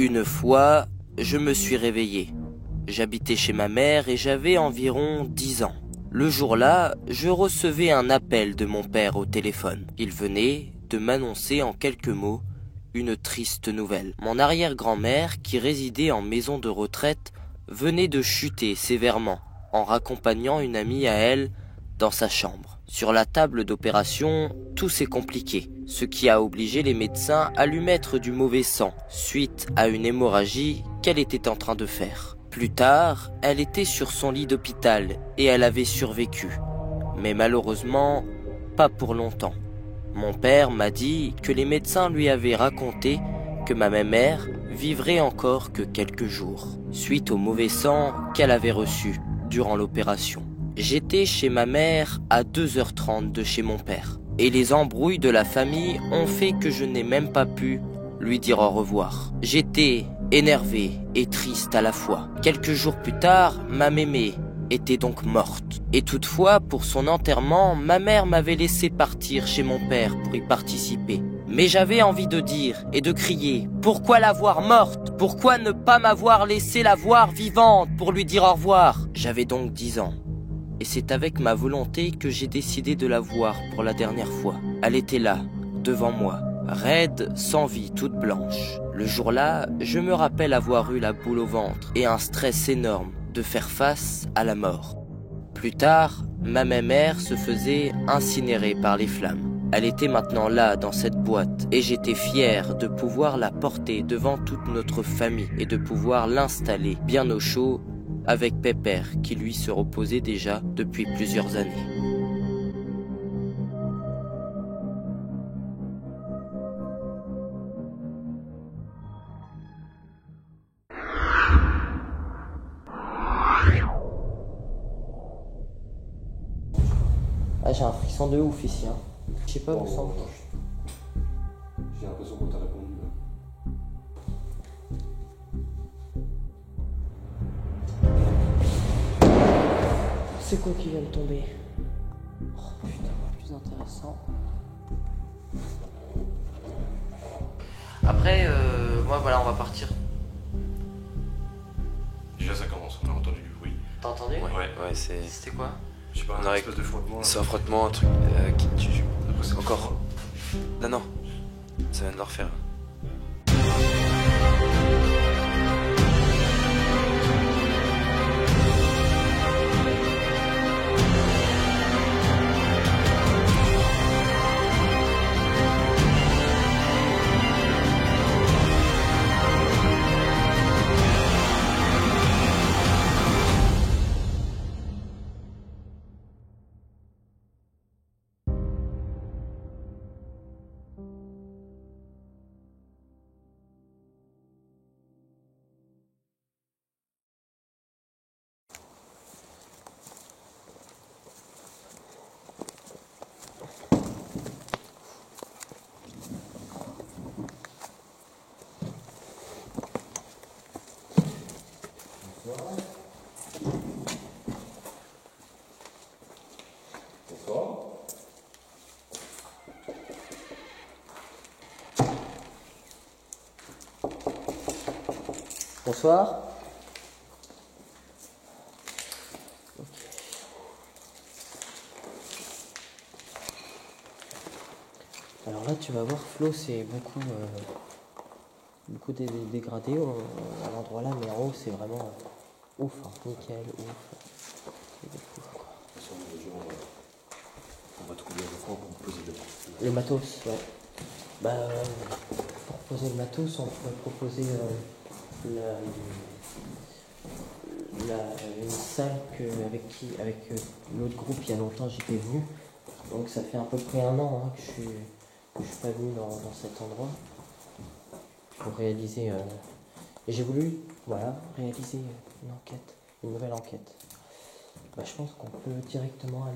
Une fois, je me suis réveillé. J'habitais chez ma mère et j'avais environ 10 ans. Le jour-là, je recevais un appel de mon père au téléphone. Il venait de m'annoncer en quelques mots une triste nouvelle. Mon arrière-grand-mère, qui résidait en maison de retraite, venait de chuter sévèrement en raccompagnant une amie à elle dans sa chambre. Sur la table d'opération, tout s'est compliqué, ce qui a obligé les médecins à lui mettre du mauvais sang, suite à une hémorragie qu'elle était en train de faire. Plus tard, elle était sur son lit d'hôpital et elle avait survécu. Mais malheureusement, pas pour longtemps. Mon père m'a dit que les médecins lui avaient raconté que ma mère vivrait encore que quelques jours, suite au mauvais sang qu'elle avait reçu durant l'opération. J'étais chez ma mère à 2h30 de chez mon père. Et les embrouilles de la famille ont fait que je n'ai même pas pu lui dire au revoir. J'étais énervé et triste à la fois. Quelques jours plus tard, ma mémé était donc morte. Et toutefois, pour son enterrement, ma mère m'avait laissé partir chez mon père pour y participer. Mais j'avais envie de dire et de crier « Pourquoi la voir morte? Pourquoi ne pas m'avoir laissé la voir vivante pour lui dire au revoir ?» J'avais donc 10 ans. Et c'est avec ma volonté que j'ai décidé de la voir pour la dernière fois. Elle était là, devant moi, raide, sans vie, toute blanche. Le jour-là, je me rappelle avoir eu la boule au ventre et un stress énorme de faire face à la mort. Plus tard, ma mère se faisait incinérer par les flammes. Elle était maintenant là, dans cette boîte, et j'étais fier de pouvoir la porter devant toute notre famille et de pouvoir l'installer bien au chaud avec Pépère qui lui se reposait déjà depuis plusieurs années. Ah, j'ai un frisson de ouf ici, hein. Je sais pas où ça. J'ai l'impression qu'on t'a répondu. C'est quoi qui vient de tomber? Oh putain, plus intéressant. Après, moi voilà, on va partir. Déjà ça commence, on a entendu du bruit. T'as entendu? Ouais, c'est. C'était quoi? Je sais pas, On un aurait- espèce de frottement là. C'est un frottement, un truc qui me tue. Après, c'est Encore. froid. Non, ça vient de leur faire. Bonsoir. Alors là, tu vas voir, Flo, c'est beaucoup dégradé à l'endroit là, mais en haut, c'est vraiment ouf, hein, nickel, ouf. C'est de fou, quoi. De toute façon, le jour, on va trouver un endroit pour poser Le matos, ouais. Bah, pour poser le matos, on pourrait proposer une salle avec l'autre groupe il y a longtemps j'étais venu. Donc ça fait à peu près 1 an hein, que je suis pas venu dans cet endroit pour réaliser. Et j'ai voulu réaliser une nouvelle enquête. Bah, je pense qu'on peut directement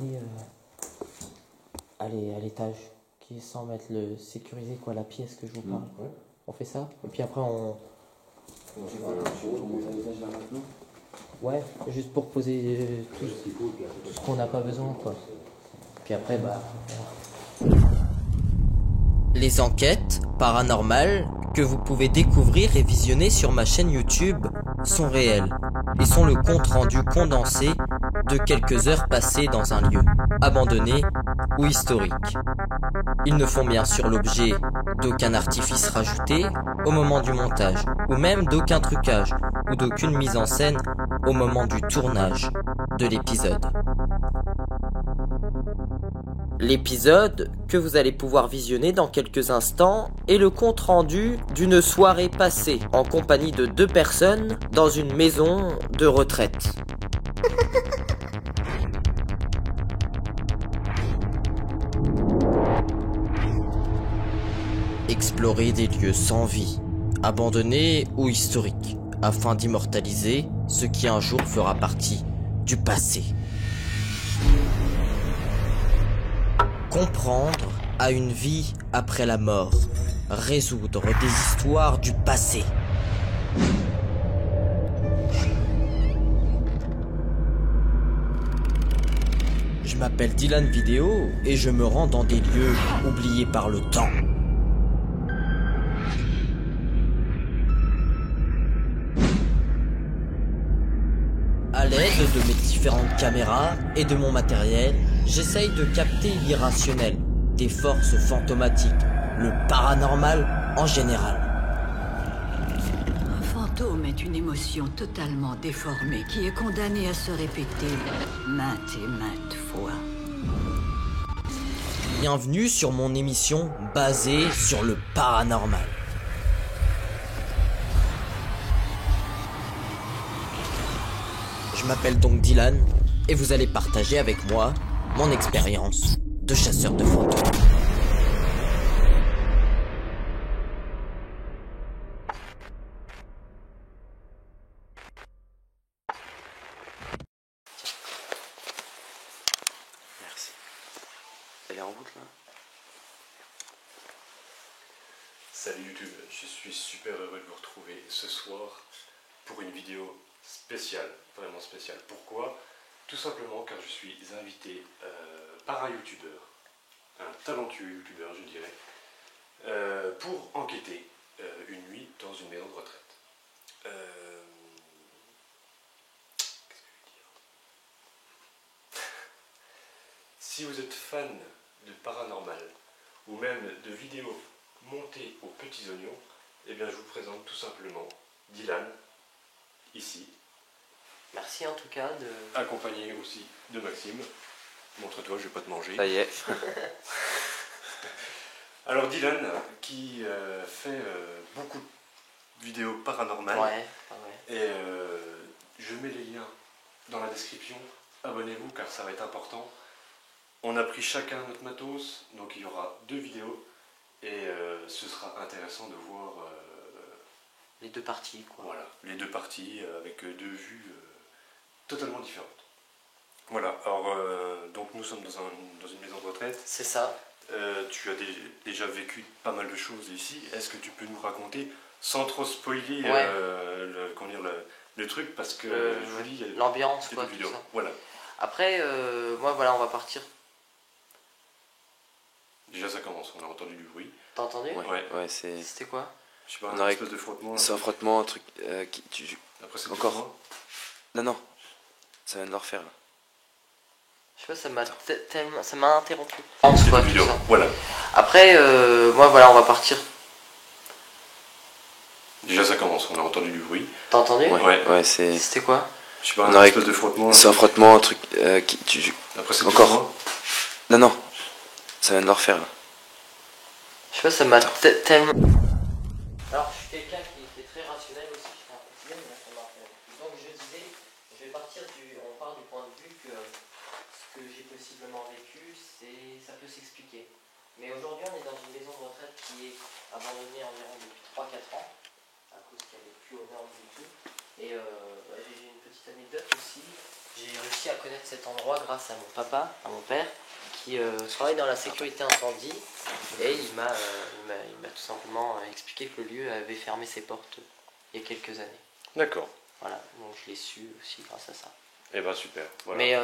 aller à l'étage, qui est sans mettre sécuriser quoi, la pièce que je vous parle. Ouais. On fait ça et puis après on. Ouais, juste pour poser tout ce qu'on n'a pas besoin quoi. Puis après bah. Voilà. Les enquêtes paranormales que vous pouvez découvrir et visionner sur ma chaîne YouTube sont réelles et sont le compte-rendu condensé de quelques heures passées dans un lieu abandonné ou historique. Ils ne font bien sûr l'objet d'aucun artifice rajouté au moment du montage, ou même d'aucun trucage ou d'aucune mise en scène au moment du tournage de l'épisode. L'épisode que vous allez pouvoir visionner dans quelques instants est le compte-rendu d'une soirée passée en compagnie de 2 personnes dans une maison de retraite. Explorer des lieux sans vie, abandonnés ou historiques, afin d'immortaliser ce qui un jour fera partie du passé. Comprendre à une vie après la mort, résoudre des histoires du passé. Je m'appelle Dylan Vidéo et je me rends dans des lieux oubliés par le temps. À l'aide de mes différentes caméras et de mon matériel, j'essaye de capter l'irrationnel, des forces fantomatiques, le paranormal en général. Un fantôme est une émotion totalement déformée qui est condamnée à se répéter maintes et maintes fois. Bienvenue sur mon émission basée sur le paranormal. Je m'appelle donc Dylan et vous allez partager avec moi mon expérience de chasseur de fantômes. Merci. Elle est en route là? Salut YouTube, je suis super heureux de vous retrouver ce soir pour une vidéo spéciale, vraiment spéciale. Pourquoi? Tout simplement car je suis invité par un youtubeur, un talentueux youtubeur je dirais, pour enquêter une nuit dans une maison de retraite. Qu'est-ce que je veux dire? Si vous êtes fan de paranormal ou même de vidéos montées aux petits oignons, eh bien je vous présente tout simplement Dylan, ici. Merci en tout cas de... Accompagné aussi de Maxime. Montre-toi, je vais pas te manger. Ça y est. Alors Dylan, qui fait beaucoup de vidéos paranormales. Ouais. Et je mets les liens dans la description. Abonnez-vous car ça va être important. On a pris chacun notre matos, donc il y aura 2 vidéos. Et ce sera intéressant de voir Les 2 parties quoi. voilà, les 2 parties avec 2 vues totalement différentes. Voilà, alors donc nous sommes dans une maison de retraite. C'est ça. Tu as déjà vécu pas mal de choses ici. Est-ce que tu peux nous raconter, sans trop spoiler le truc, parce que je vous dis, il y a l'ambiance des quoi, vidéos. tout ça. Voilà. Après, moi voilà, on va partir. Déjà ça commence, on a entendu du bruit. T'as entendu? Ouais, c'est. C'était quoi? Je sais pas, On un aurait- espèce de frottement. C'est un frottement, un truc. Après c'est Encore. tout moi. Non, ça vient de le refaire là. Je sais pas, ça m'a interrompu. C'est Quoi, des tout vidéos. ça. Voilà. Après, moi voilà, on va partir. Déjà ça commence, on a entendu du bruit. T'as entendu? Ouais, c'est. C'était quoi? Je sais pas, On un aurait- espèce de frottement. C'est un frottement, un truc. Après c'est tout Encore. moi. Non, ça vient de le refaire là. Je sais pas, ça m'a tellement... Alors, je suis quelqu'un qui est très rationnel aussi, je fais un quotidien, mais ça m'a fait. Donc, je disais, je vais partir on part du point de vue que ce que j'ai possiblement vécu, ça peut s'expliquer. Mais aujourd'hui, on est dans une maison de retraite qui est abandonnée environ depuis 3-4 ans, à cause qu'elle n'est plus aux normes du tout. Et j'ai une petite anecdote aussi. J'ai réussi à connaître cet endroit grâce à mon papa, à mon père, qui travaille dans la sécurité incendie, et il m'a tout simplement expliqué que le lieu avait fermé ses portes il y a quelques années. D'accord. Voilà, donc je l'ai su aussi grâce à ça. Eh ben super. Voilà. Mais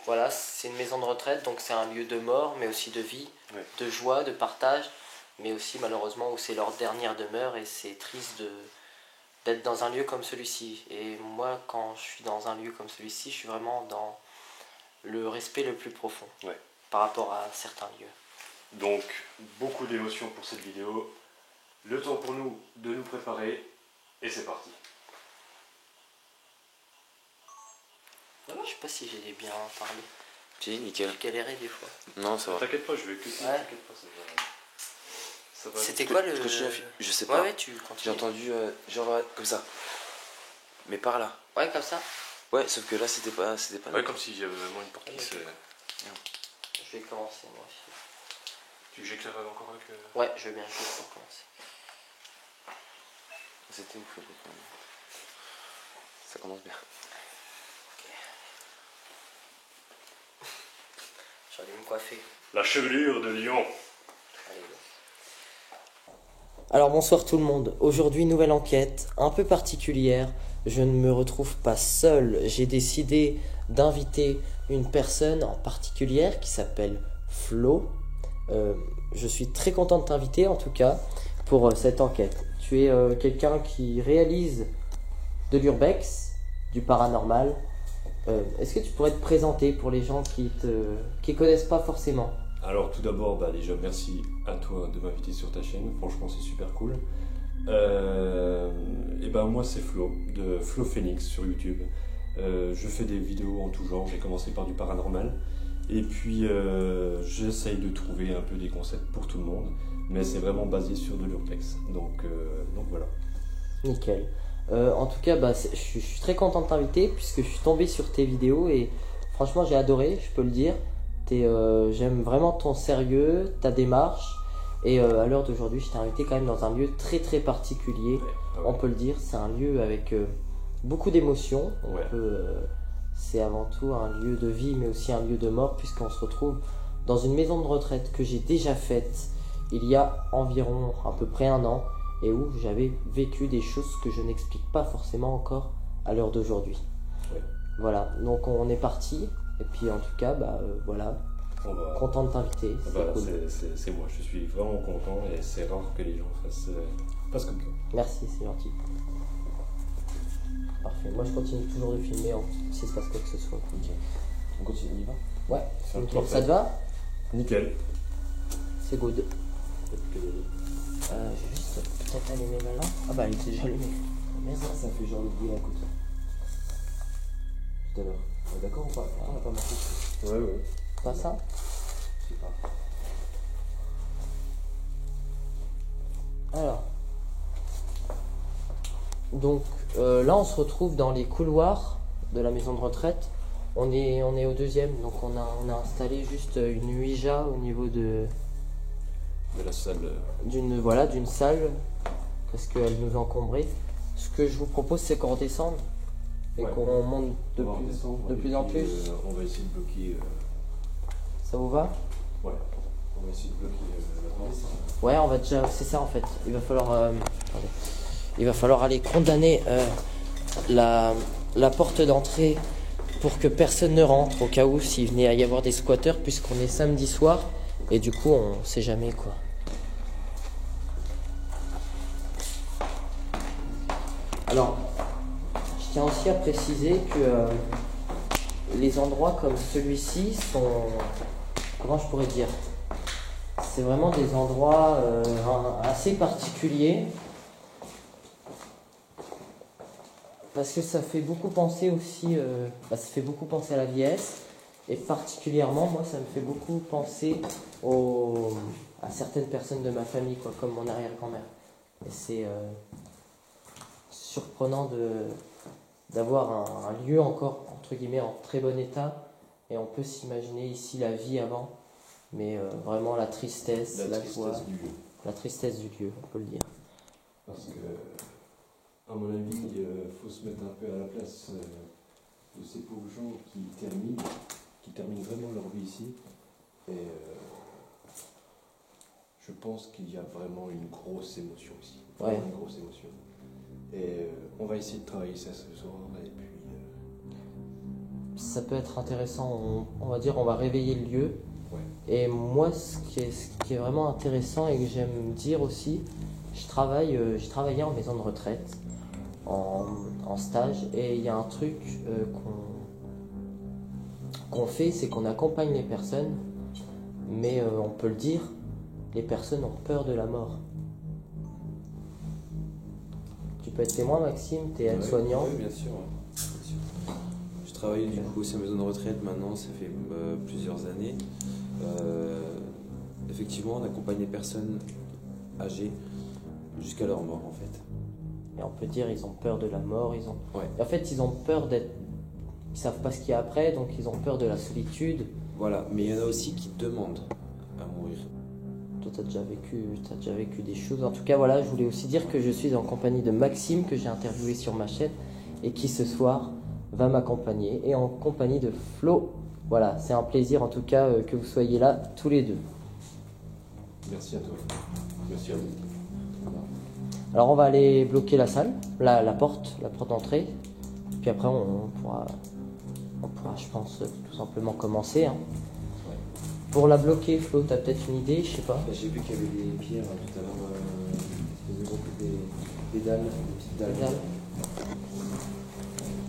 voilà, c'est une maison de retraite, donc c'est un lieu de mort, mais aussi de vie, Ouais. de joie, de partage, mais aussi malheureusement où c'est leur dernière demeure et c'est triste d'être dans un lieu comme celui-ci. Et moi, quand je suis dans un lieu comme celui-ci, je suis vraiment dans le respect le plus profond par rapport à certains lieux. Donc, beaucoup d'émotions pour cette vidéo. Le temps pour nous de nous préparer et c'est parti. Je sais pas si j'ai bien parlé. Si, nickel. Je galérais des fois. Non, ça va. T'inquiète pas, je vais écouter. Ouais. T'inquiète pas, ça va. C'était quoi le... Je sais pas. Ouais, tu J'ai continues. entendu genre comme ça. Mais par là. Ouais, comme ça. Ouais, sauf que là c'était pas. Ouais, comme si j'avais vraiment une porte qui se... Je vais commencer moi aussi. Tu veux que j'éclaire encore avec... Ouais, je veux bien juste pour commencer. C'était ouf. Ça commence bien. J'allais me coiffer. La chevelure de lion. Allez, go. Alors bonsoir tout le monde. Aujourd'hui, nouvelle enquête un peu particulière. Je ne me retrouve pas seul. J'ai décidé d'inviter une personne en particulière qui s'appelle Flo. Je suis très content de t'inviter en tout cas pour cette enquête. Tu es quelqu'un qui réalise de l'urbex, du paranormal. Est-ce que tu pourrais te présenter pour les gens qui connaissent pas forcément? Alors tout d'abord, déjà merci à toi de m'inviter sur ta chaîne, franchement c'est super cool. Et moi c'est Flo, de Flo Phoenix sur YouTube. Je fais des vidéos en tout genre, j'ai commencé par du paranormal. Et puis j'essaye de trouver un peu des concepts pour tout le monde, mais c'est vraiment basé sur de l'urbex. Donc voilà. Nickel. En tout cas, je suis très content de t'inviter puisque je suis tombé sur tes vidéos et franchement j'ai adoré, je peux le dire. J'aime vraiment ton sérieux, ta démarche et à l'heure d'aujourd'hui je t'ai invité quand même dans un lieu très très particulier, on peut le dire. C'est un lieu avec beaucoup d'émotions. C'est avant tout un lieu de vie mais aussi un lieu de mort puisqu'on se retrouve dans une maison de retraite que j'ai déjà faite il y a environ à peu près 1 an et où j'avais vécu des choses que je n'explique pas forcément encore à l'heure d'aujourd'hui. Voilà, donc on est parti et puis en tout cas voilà, content de t'inviter. C'est moi, je suis vraiment content et c'est rare que les gens fassent comme ça. Merci, c'est gentil. Parfait, moi je continue toujours de filmer s'il se passe quoi que ce soit. Ok. On continue, on y va? Ouais, nickel. Parfait. Ça te va? Nickel. C'est good. J'ai juste peut-être allumé ma lampe. Ah bah elle était déjà allumée. Merde. Ça fait genre le bruit à côté. Tout à l'heure. D'accord ou pas? On n'a pas marqué. Ouais. Pas ça? Je sais pas. Alors. Donc là on se retrouve dans les couloirs de la maison de retraite. On est au 2e, donc on a installé juste une Ouija au niveau de la salle. d'une salle parce qu'elle nous encombrait. Ce que je vous propose c'est qu'on redescende et qu'on monte de plus en plus. On va essayer de bloquer. Ça vous va? Ouais. On va essayer de bloquer la porte. Ouais, on va déjà. C'est ça en fait. Il va falloir aller condamner la porte d'entrée pour que personne ne rentre au cas où s'il venait à y avoir des squatteurs puisqu'on est samedi soir et du coup on sait jamais quoi. Alors, je tiens aussi à préciser que les endroits comme celui-ci sont, comment je pourrais dire, c'est vraiment des endroits assez particuliers. Parce que ça fait beaucoup penser aussi, ça fait beaucoup penser à la vieillesse. Et particulièrement, moi, ça me fait beaucoup penser à certaines personnes de ma famille, quoi, comme mon arrière-grand-mère. Et c'est surprenant d'avoir un lieu encore, entre guillemets, en très bon état. Et on peut s'imaginer ici la vie avant. Mais vraiment la tristesse, la joie, la tristesse du lieu, on peut le dire. Parce que... à mon avis, il faut se mettre un peu à la place de ces pauvres gens qui terminent vraiment leur vie ici. Et je pense qu'il y a vraiment une grosse émotion ici. Ouais. Une grosse émotion. Et on va essayer de travailler ça ce soir. Et puis, ça peut être intéressant, on va dire, on va réveiller le lieu. Et moi, ce qui est vraiment intéressant et que j'aime dire aussi, j'ai travaillé en maison de retraite, en stage, et il y a un truc qu'on fait, c'est qu'on accompagne les personnes, mais on peut le dire, les personnes ont peur de la mort. Tu peux être témoin, Maxime, tu es aide-soignant. Oui, bien sûr. Bien sûr. Je travaille du coup aussi en maison de retraite maintenant, ça fait plusieurs années. Effectivement, on accompagne les personnes âgées jusqu'à leur mort en fait. Et on peut dire ils ont peur de la mort, Ouais. En fait, ils ont peur d'être... Ils savent pas ce qu'il y a après, donc ils ont peur de la solitude. Voilà, mais il y en a aussi qui demandent à mourir. Toi, t'as déjà vécu des choses. En tout cas, voilà, je voulais aussi dire que je suis en compagnie de Maxime, que j'ai interviewé sur ma chaîne, et qui ce soir va m'accompagner, et en compagnie de Flo. Voilà, c'est un plaisir en tout cas que vous soyez là tous les deux. Merci à toi. Merci à vous. Alors on va aller bloquer la salle, la porte d'entrée. Puis après on pourra, je pense, tout simplement commencer. Hein. Ouais. Pour la bloquer, Flo, t'as peut-être une idée, je sais pas. J'ai vu qu'il y avait des pierres tout à l'heure, des dalles, des petites dalles. Des dalles.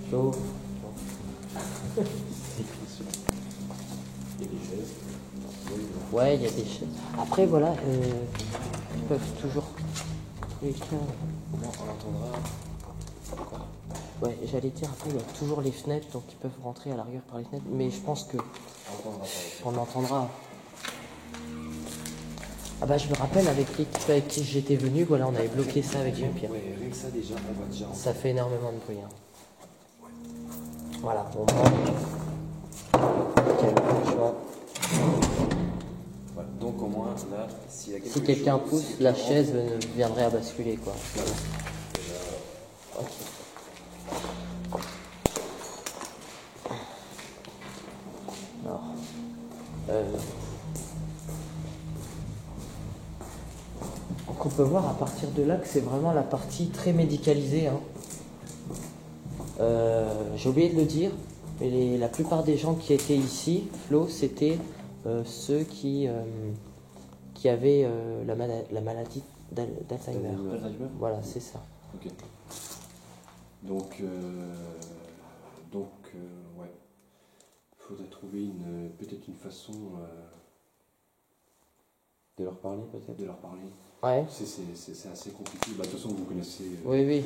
Flo. Il y a des chaises. Ouais, il y a des chaises. Après voilà, ils peuvent toujours. On entendra. Ouais, j'allais dire, après il y a toujours les fenêtres, donc ils peuvent rentrer à la rigueur par les fenêtres, mais je pense que on entendra. Ah bah je me rappelle avec l'équipe avec qui j'étais venu, voilà, on avait bloqué ça avec Jean-Pierre. Ouais, rien que ça déjà, on va déjà. Ça fait énormément de bruit. Hein. Voilà, on prend. Nickel, franchement. Voilà. Donc au moins là, s'il y a quelque Si quelqu'un chose, pousse, si la quelqu'un chaise viendrait à basculer, quoi. Voilà. Ok. Alors, donc on peut voir à partir de là que c'est vraiment la partie très médicalisée. Hein. J'ai oublié de le dire, mais la plupart des gens qui étaient ici, Flo, c'était ceux qui avaient la maladie d'Alzheimer. Voilà, c'est ça. Ok. Donc, ouais. Il faudrait trouver peut-être une façon de leur parler peut-être. de leur parler. Ouais. C'est assez compliqué. Bah, de toute façon, vous connaissez. Oui, oui.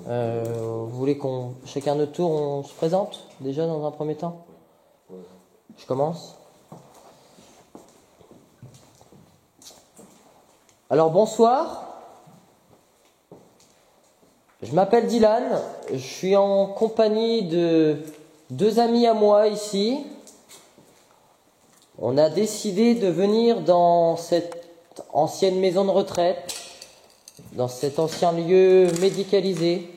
Vous voulez qu'on, chacun notre tour, on se présente déjà dans un premier temps? Ouais. Je commence. Alors bonsoir. Je m'appelle Dylan. Je suis en compagnie de deux amis à moi ici. On a décidé de venir dans cette ancienne maison de retraite, dans cet ancien lieu médicalisé,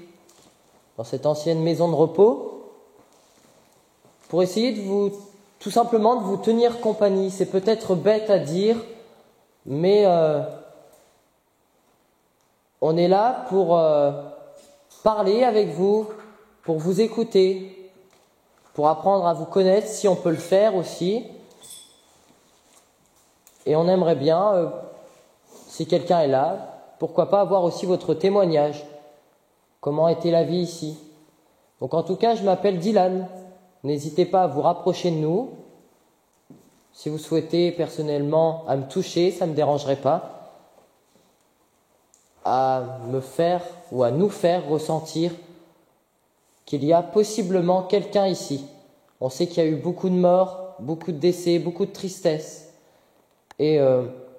dans cette ancienne maison de repos, pour essayer de tout simplement de vous tenir compagnie. C'est peut-être bête à dire, mais on est là pour parler avec vous, pour vous écouter, pour apprendre à vous connaître si on peut le faire aussi. Et on aimerait bien, si quelqu'un est là, pourquoi pas avoir aussi votre témoignage. Comment était la vie ici? Donc en tout cas, je m'appelle Dylan. N'hésitez pas à vous rapprocher de nous. Si vous souhaitez personnellement à me toucher, ça ne me dérangerait pas. À me faire ou à nous faire ressentir qu'il y a possiblement quelqu'un ici. On sait qu'il y a eu beaucoup de morts, beaucoup de décès, beaucoup de tristesse. Et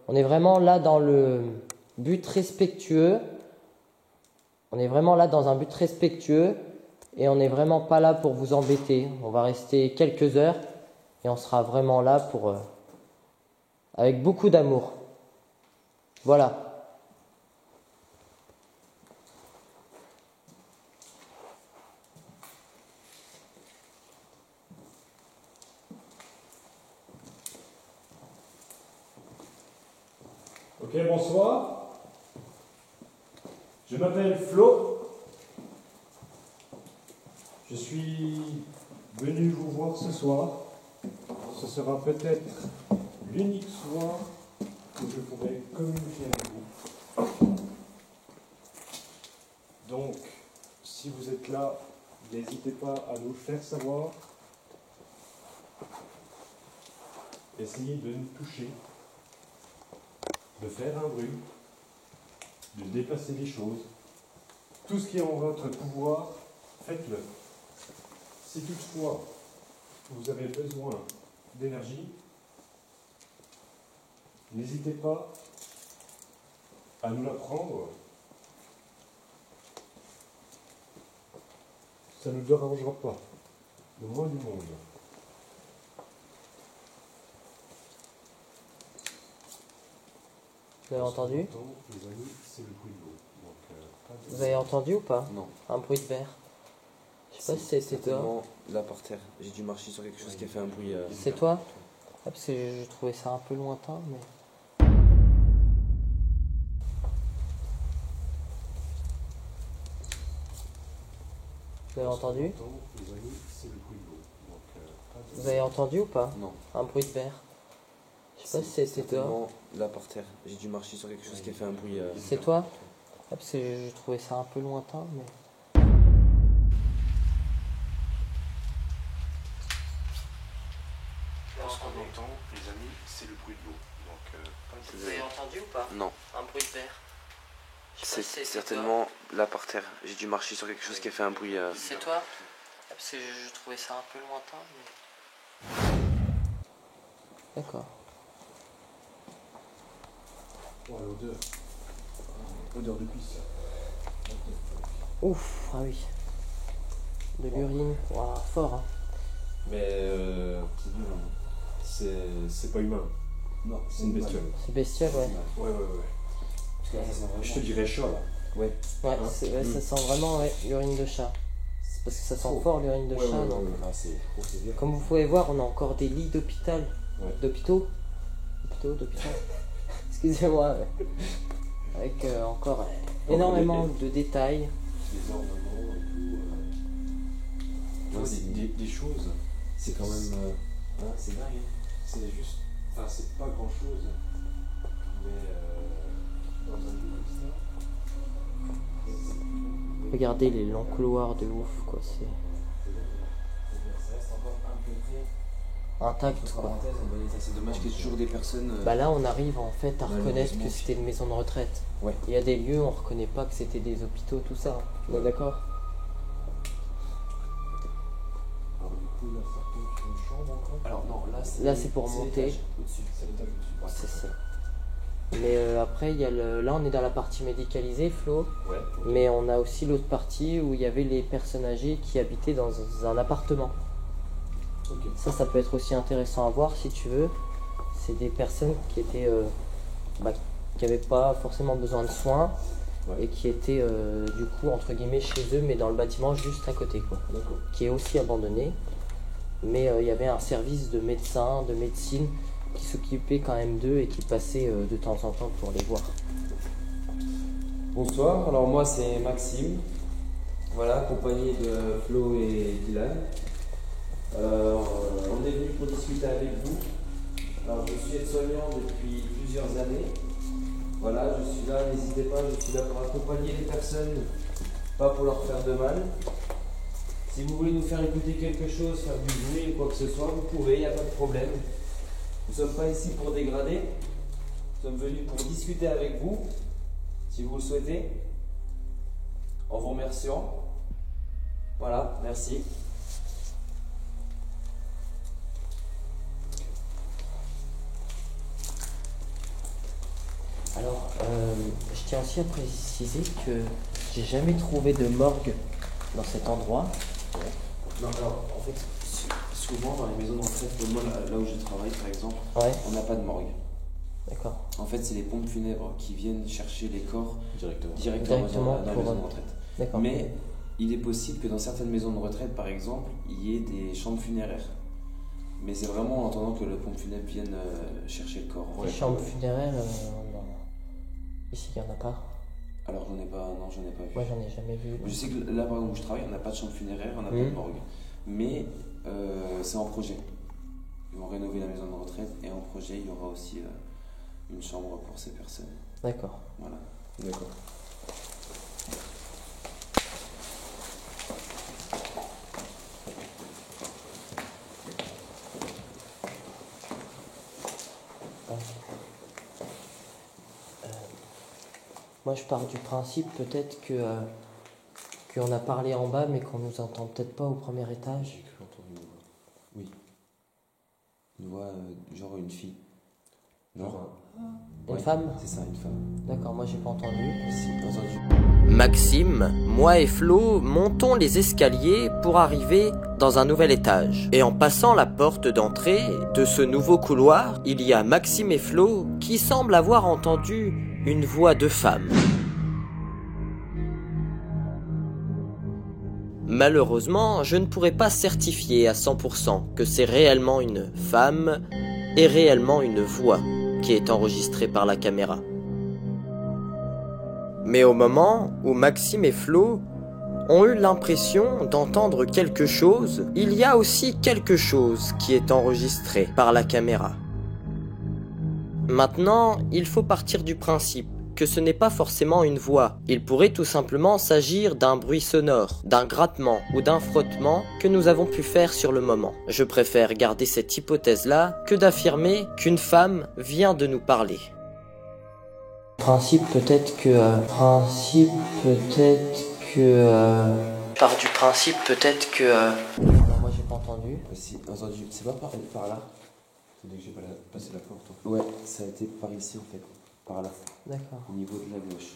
on est vraiment là dans le but respectueux. On est vraiment là dans un but respectueux et on n'est vraiment pas là pour vous embêter. On va rester quelques heures et on sera vraiment là pour avec beaucoup d'amour. Voilà. Ok, bonsoir. Je m'appelle Flo. Je suis venu vous voir ce soir ce sera peut-être l'unique fois où je pourrai communiquer avec vous. Donc, si vous êtes là, n'hésitez pas à nous le faire savoir. Essayez de nous toucher, de faire un bruit, de déplacer des choses. Tout ce qui est en votre pouvoir, faites-le. Si toutefois vous avez besoin d'énergie, n'hésitez pas à nous la prendre. Ça ne nous dérangera pas, le moins du monde. Vous avez entendu? Les amis, c'est le bruit de l'eau. Vous avez entendu ou pas? Non. Un bruit de verre. Je sais pas si c'était toi. Certainement là par terre. J'ai dû marcher sur quelque chose qui a fait un bruit. C'est toi? Ah, parce que je trouvais ça un peu lointain, mais... Vous avez entendu? Les amis, c'est le bruit de l'eau. Vous avez entendu ou pas? Non. Un bruit de verre. Je sais pas si c'était toi. Certainement là par terre. J'ai dû marcher sur quelque chose qui a fait un bruit. C'est toi? Ah, parce que je trouvais ça un peu lointain, mais... Ce qu'on entend, les amis, c'est le bruit de l'eau. Donc, Vous avez entendu ou pas? Non. Un bruit de verre. Je sais C'est pas si c'était certainement là par terre. J'ai dû marcher sur quelque chose qui a fait un bruit. toi. C'est toi? Ah, parce que je trouvais ça un peu lointain, mais... D'accord. Oh, l'odeur. Odeur de cuisse. Ouf, ah oui. De l'urine. Ouah, fort, hein. Mais c'est pas humain. Non, c'est une bestiole. C'est bestial, ouais. Ouais. Je te dirais chat là. Ouais. Ouais, ça sent vraiment l'urine de chat. C'est parce que ça sent fort l'urine de chat. Donc. Comme vous pouvez voir, on a encore des lits d'hôpital. Ouais. D'hôpitaux. D'hôpital. Excusez-moi. Ouais. Avec encore énormément de détails. Des ornements et tout. Ouais, Des choses. C'est quand même. C'est dingue. C'est juste. Enfin, c'est pas grand chose. Mais dans un lieu comme ça. Regardez les longs couloirs de ouf, quoi. C'est Ça reste encore un peu près. intact, quoi. C'est dommage qu'il y ait toujours des personnes. Bah là, on arrive en fait à reconnaître Malheureusement. que c'était une maison de retraite. Ouais. Il y a des lieux, on reconnaît pas que c'était des hôpitaux, tout ça. On est d'accord? Alors, du coup, là, ça peut être une chambre encore. Alors non, Là, c'est pour monter. l'étage au-dessus. C'est l'étage au-dessus. C'est ça. Mais après, il y a là, on est dans la partie médicalisée, Flo. Ouais. Mais on a aussi l'autre partie où il y avait les personnes âgées qui habitaient dans un appartement. Ok. Ça peut être aussi intéressant à voir si tu veux. C'est des personnes qui étaient, qui n'avaient pas forcément besoin de soins. Ouais. Et qui étaient du coup entre guillemets chez eux, mais dans le bâtiment juste à côté, quoi. D'accord. Qui est aussi abandonné. Mais il y avait un service de médecins, de médecine qui s'occupait quand même d'eux et qui passait de temps en temps pour les voir. Bonsoir, alors moi c'est Maxime, voilà, accompagné de Flo et Dylan. On est venu pour discuter avec vous. Alors je suis aide-soignant depuis plusieurs années. Voilà, je suis là, n'hésitez pas, je suis là pour accompagner les personnes, pas pour leur faire de mal. Si vous voulez nous faire écouter quelque chose, faire du bruit ou quoi que ce soit, vous pouvez, il n'y a pas de problème. Nous ne sommes pas ici pour dégrader, nous sommes venus pour discuter avec vous, si vous le souhaitez, en vous remerciant. Voilà, merci. Alors, je tiens aussi à préciser que j'ai jamais trouvé de morgue dans cet endroit. Non, alors, en fait, souvent dans les maisons de retraite, comme moi, là où je travaille par exemple, Ouais, on n'a pas de morgue. d'accord. En fait, c'est les pompes funèbres qui viennent chercher les corps Directement. Directement dans la pour- maison de retraite. D'accord. Mais il est possible que dans certaines maisons de retraite, par exemple, il y ait des chambres funéraires. Mais c'est vraiment en attendant que le pompe funèbre vienne chercher le corps. Les chambres funéraires, non. Ici, il n'y en a pas. Alors j'en ai pas vu. Moi, j'en ai jamais vu. Je sais que là, par exemple, où je travaille, on n'a pas de chambre funéraire, on n'a pas de morgue. Mais c'est en projet. Ils vont rénover la maison de retraite et en projet, il y aura aussi une chambre pour ces personnes. D'accord. Voilà. D'accord. Moi, je pars du principe peut-être que qu'on a parlé en bas, mais qu'on nous entend peut-être pas au premier étage. J'ai cru entendre une voix. Oui. Une voix, genre une fille. Genre Une femme? C'est ça, une femme. D'accord, moi j'ai pas entendu. Si, entendu. Maxime, moi et Flo montons les escaliers pour arriver dans un nouvel étage. Et en passant la porte d'entrée de ce nouveau couloir, il y a Maxime et Flo qui semblent avoir entendu une voix de femme. Malheureusement, je ne pourrais pas certifier à 100% que c'est réellement une femme et réellement une voix qui est enregistrée par la caméra. Mais au moment où Maxime et Flo ont eu l'impression d'entendre quelque chose, il y a aussi quelque chose qui est enregistré par la caméra. Maintenant, il faut partir du principe que ce n'est pas forcément une voix. Il pourrait tout simplement s'agir d'un bruit sonore, d'un grattement ou d'un frottement que nous avons pu faire sur le moment. Je préfère garder cette hypothèse-là que d'affirmer qu'une femme vient de nous parler. Principe peut-être que... Part du principe peut-être que... Non, moi j'ai pas entendu. Si, entendu. C'est pas par là. C'est dès que j'ai passé la porte. Ouais, ça a été par ici en fait. Par là. D'accord. Au niveau de la gauche.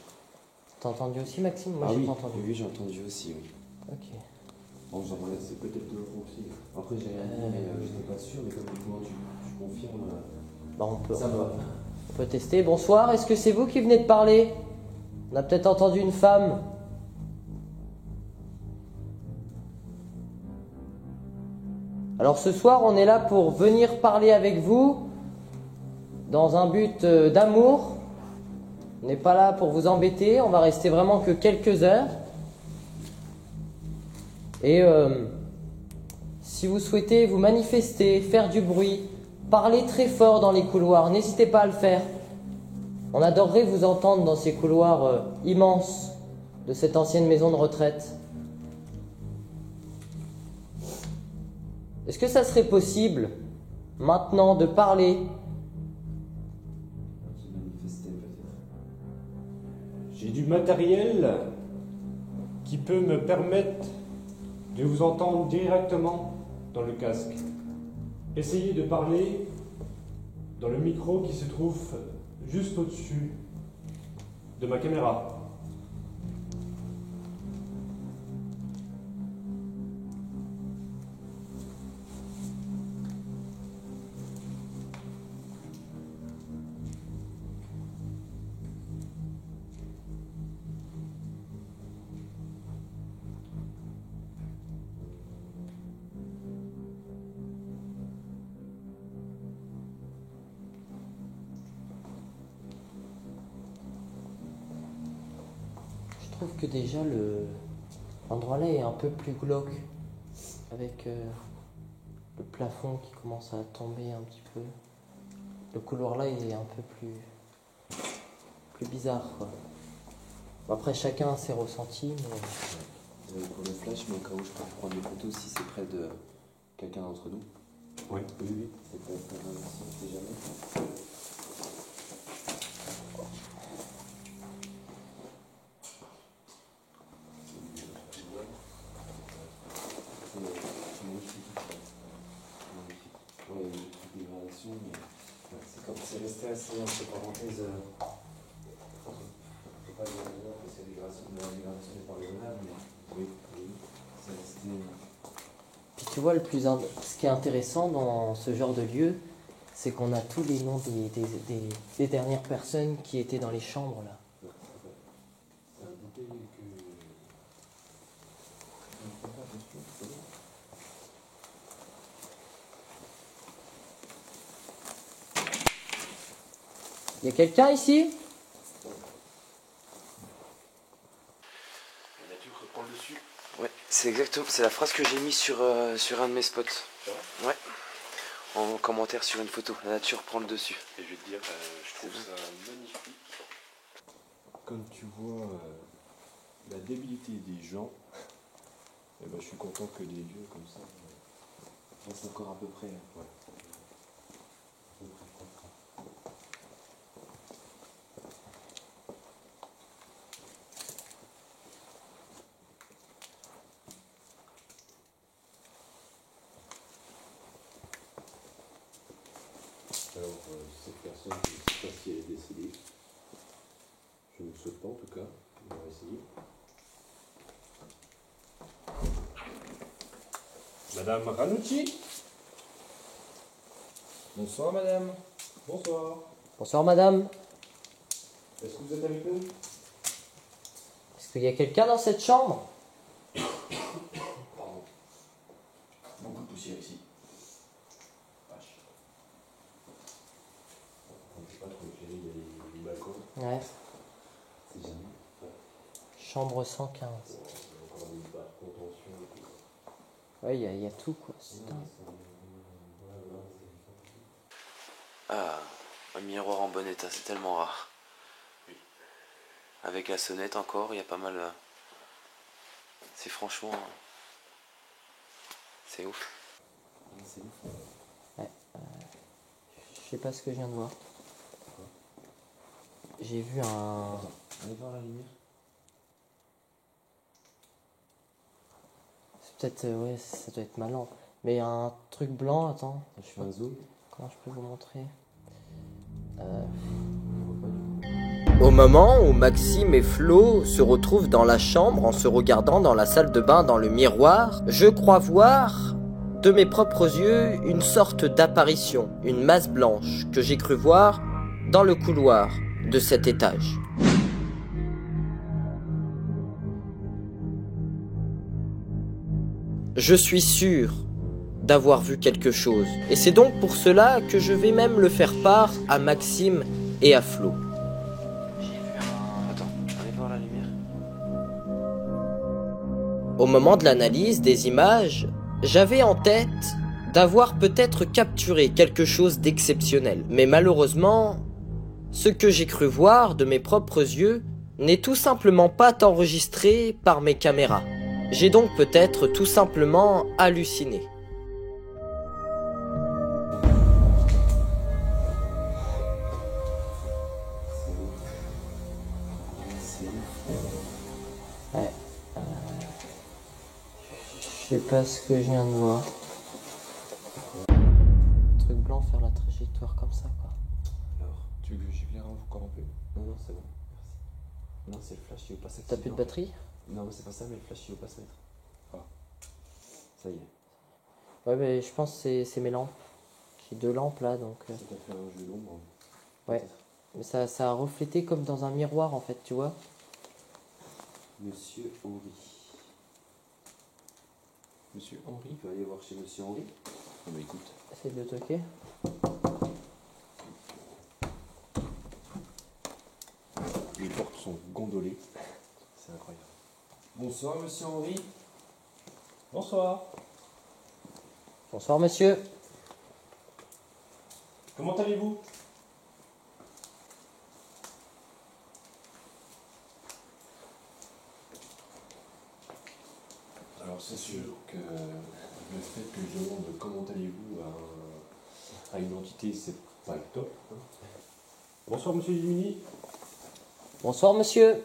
T'as entendu aussi, Maxime? Moi Ah j'ai oui, pas entendu. oui, j'ai entendu aussi, oui. Ok. Bon, c'est peut-être de vous aussi. Après, j'ai rien dit, mais je n'étais pas sûr, mais comme tu confirmes. Bah on peut... Ça va. On peut tester. Bonsoir, est-ce que c'est vous qui venez de parler? On a peut-être entendu une femme. Alors ce soir, on est là pour venir parler avec vous dans un but d'amour. On n'est pas là pour vous embêter, on va rester vraiment que quelques heures. Et si vous souhaitez vous manifester, faire du bruit, parler très fort dans les couloirs, n'hésitez pas à le faire. On adorerait vous entendre dans ces couloirs immenses de cette ancienne maison de retraite. Est-ce que ça serait possible, maintenant, de parler? Se manifester peut-être. J'ai du matériel qui peut me permettre de vous entendre directement dans le casque. Essayez de parler dans le micro qui se trouve juste au-dessus de ma caméra. Je trouve que déjà l'endroit là est un peu plus glauque, avec le plafond qui commence à tomber un petit peu. Le couloir là il est un peu plus bizarre, quoi. Bon, après chacun a ses ressentis, mais... Pour le flash, mais au cas où je peux prendre des photos si c'est près de quelqu'un d'entre nous. Oui. Oui. C'est pas très bien aussi, on sait jamais. C'est comme c'est resté assez entre parenthèses. Faut pas dire que c'est la dégradation n'est pas raisonnable, mais oui, c'est resté. Puis tu vois, ce qui est intéressant dans ce genre de lieu, c'est qu'on a tous les noms des dernières personnes qui étaient dans les chambres là. C'est un bouquet que. Il y a quelqu'un ici? Ouais, c'est exactement, c'est la phrase que j'ai mise sur un de mes spots. Ouais. en commentaire sur une photo. La nature prend le dessus. Et je vais te dire, je trouve ça magnifique. Comme tu vois la débilité des gens, eh ben, je suis content que des lieux comme ça restent encore à peu près. Ouais. Alors, cette personne, je ne sais pas si elle est décédée. Je ne le souhaite pas en tout cas. On va essayer. Madame Ranucci. Bonsoir madame. Bonsoir. Bonsoir madame. Est-ce que vous êtes avec nous? Est-ce qu'il y a quelqu'un dans cette chambre? Pardon. Beaucoup de poussière ici. Vache. On ne peut pas trop éclairer, il y a les balcons. Ouais. C'est jamais. Ouais. Chambre 115. Il y a encore des barres de contention et tout. Ouais, il y a tout quoi. C'est dingue. Ah, un miroir en bon état, c'est tellement rare. Oui. Avec la sonnette encore, il y a pas mal... C'est franchement... C'est ouf. C'est ouf. Ouais. Je sais pas ce que je viens de voir. J'ai vu un... Attends, allez voir la lumière. C'est peut-être... ouais, ça doit être malin. Mais un truc blanc, attends. Je fais un zoom. Comment je peux vous montrer? Au moment où Maxime et Flo se retrouvent dans la chambre en se regardant dans la salle de bain dans le miroir, je crois voir, de mes propres yeux, une sorte d'apparition, une masse blanche que j'ai cru voir dans le couloir de cet étage. Je suis sûr d'avoir vu quelque chose, et c'est donc pour cela que je vais même le faire part à Maxime et à Flo. Attends, allez voir la lumière. Au moment de l'analyse des images, j'avais en tête d'avoir peut-être capturé quelque chose d'exceptionnel. Mais malheureusement, ce que j'ai cru voir de mes propres yeux n'est tout simplement pas enregistré par mes caméras. J'ai donc peut-être tout simplement halluciné. Ouais. Je sais pas ce que je viens de voir. Truc blanc faire la trajectoire comme ça quoi. Alors, tu veux que j'éclaire encore un peu? Non, non, c'est bon. Merci. Non, c'est le flash, il veut pas s'activer. T'as plus de batterie? Non, mais c'est pas ça, mais le flash, il veut pas se mettre. Ah. Ça y est. Ouais, mais je pense que c'est mes lampes. J'ai deux lampes là donc. Ça t'a fait un jeu d'ombre. Ouais. Mais ça a reflété comme dans un miroir en fait, tu vois. Monsieur Henry. Monsieur Henry, tu vas aller voir chez Monsieur Henry. Ah bah écoute. Essaye de le toquer. Il porte son gondolet. C'est incroyable. Bonsoir monsieur Henry. Bonsoir. Bonsoir monsieur. Comment allez-vous? Alors c'est sûr que le fait que je demande comment allez-vous à une entité, c'est pas le top. Hein. Bonsoir monsieur Lumini. Bonsoir monsieur.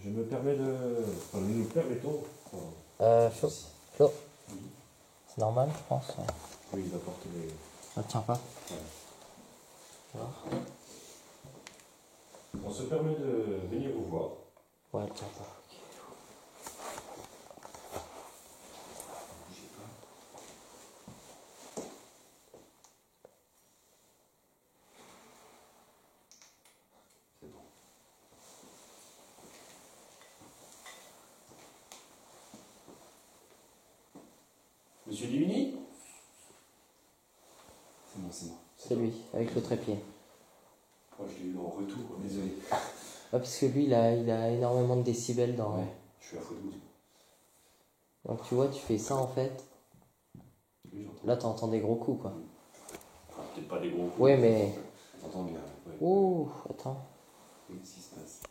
Je me permets de... Enfin, nous nous permettons... Flo. Flo. Oui. C'est normal je pense. Ouais. Oui, il va porter les... Ça tient pas. Voilà. On se permet de venir vous voir. Ouais, elle tient pas. Bougez pas. C'est bon. Monsieur Dimini? C'est moi, c'est moi. C'est lui, avec le trépied. Moi, je l'ai eu en retour, désolé. Ouais, parce que lui, il a énormément de décibels dans... Ouais, je suis à faute de vous. Donc tu vois, tu fais ça en fait. Oui, j'entends. Là, t'entends des gros coups quoi. Peut-être pas des gros coups. Ouais, mais... T'entends bien. Ouais. Ouh, attends. Qu'est-ce qui se passe?